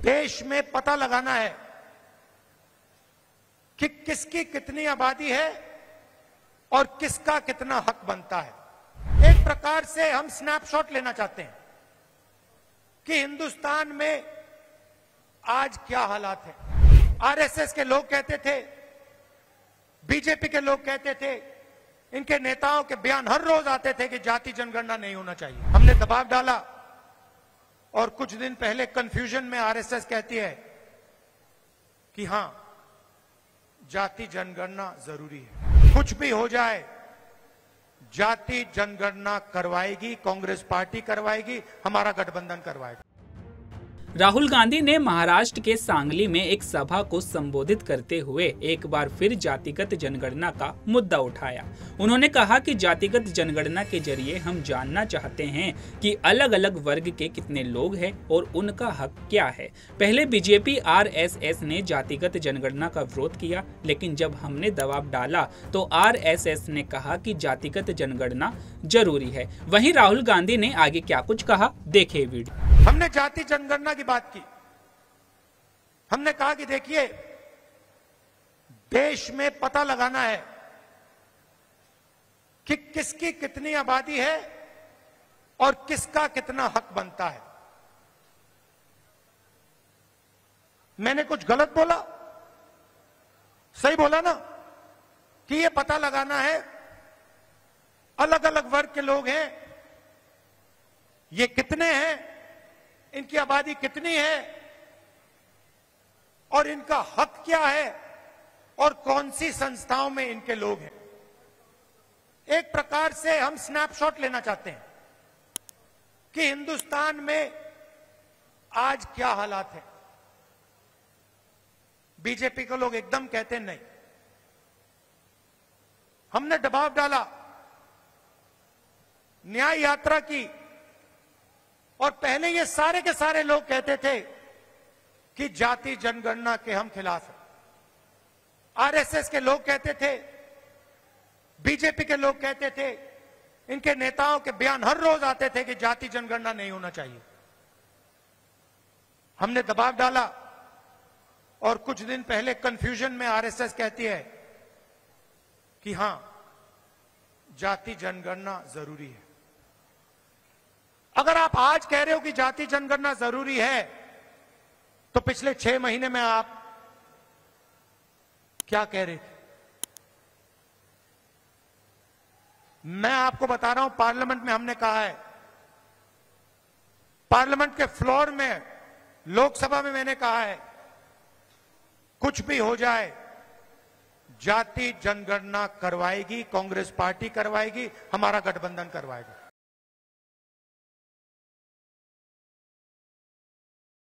देश में पता लगाना है कि किसकी कितनी आबादी है और किसका कितना हक बनता है। एक प्रकार से हम स्नैपशॉट लेना चाहते हैं कि हिंदुस्तान में आज क्या हालात है। आरएसएस के लोग कहते थे, बीजेपी के लोग कहते थे, इनके नेताओं के बयान हर रोज आते थे कि जाति जनगणना नहीं होना चाहिए। हमने दबाव डाला और कुछ दिन पहले कंफ्यूजन में आरएसएस कहती है कि हां, जाति जनगणना जरूरी है। कुछ भी हो जाए, जाति जनगणना करवाएगी कांग्रेस पार्टी, करवाएगी, हमारा गठबंधन करवाएगा। राहुल गांधी ने महाराष्ट्र के सांगली में एक सभा को संबोधित करते हुए एक बार फिर जातिगत जनगणना का मुद्दा उठाया। उन्होंने कहा कि जातिगत जनगणना के जरिए हम जानना चाहते हैं कि अलग अलग वर्ग के कितने लोग हैं और उनका हक क्या है। पहले बीजेपी आरएसएस ने जातिगत जनगणना का विरोध किया, लेकिन जब हमने दबाव डाला तो आरएसएस ने कहा कि जातिगत जनगणना जरूरी है। वहीं राहुल गांधी ने आगे क्या कुछ कहा, देखिए वीडियो। हमने जाति जनगणना की बात की। हमने कहा कि देखिए, देश में पता लगाना है कि किसकी कितनी आबादी है और किसका कितना हक बनता है। मैंने कुछ गलत बोला? सही बोला ना कि यह पता लगाना है अलग अलग वर्ग के लोग हैं, ये कितने हैं, इनकी आबादी कितनी है और इनका हक क्या है और कौन सी संस्थाओं में इनके लोग हैं। एक प्रकार से हम स्नैपशॉट लेना चाहते हैं कि हिंदुस्तान में आज क्या हालात है। बीजेपी के लोग एकदम कहते नहीं। हमने दबाव डाला, न्याय यात्रा की, और पहले ये सारे के सारे लोग कहते थे कि जाति जनगणना के हम खिलाफ हैं। आरएसएस के लोग कहते थे, बीजेपी के लोग कहते थे, इनके नेताओं के बयान हर रोज आते थे कि जाति जनगणना नहीं होना चाहिए। हमने दबाव डाला और कुछ दिन पहले कंफ्यूजन में आरएसएस कहती है कि हां, जाति जनगणना जरूरी है। अगर आप आज कह रहे हो कि जाति जनगणना जरूरी है, तो पिछले 6 महीने में आप क्या कह रहे थे? मैं आपको बता रहा हूं, पार्लियामेंट में हमने कहा है, पार्लियामेंट के फ्लोर में, लोकसभा में मैंने कहा है, कुछ भी हो जाए, जाति जनगणना करवाएगी कांग्रेस पार्टी, करवाएगी, हमारा गठबंधन करवाएगा।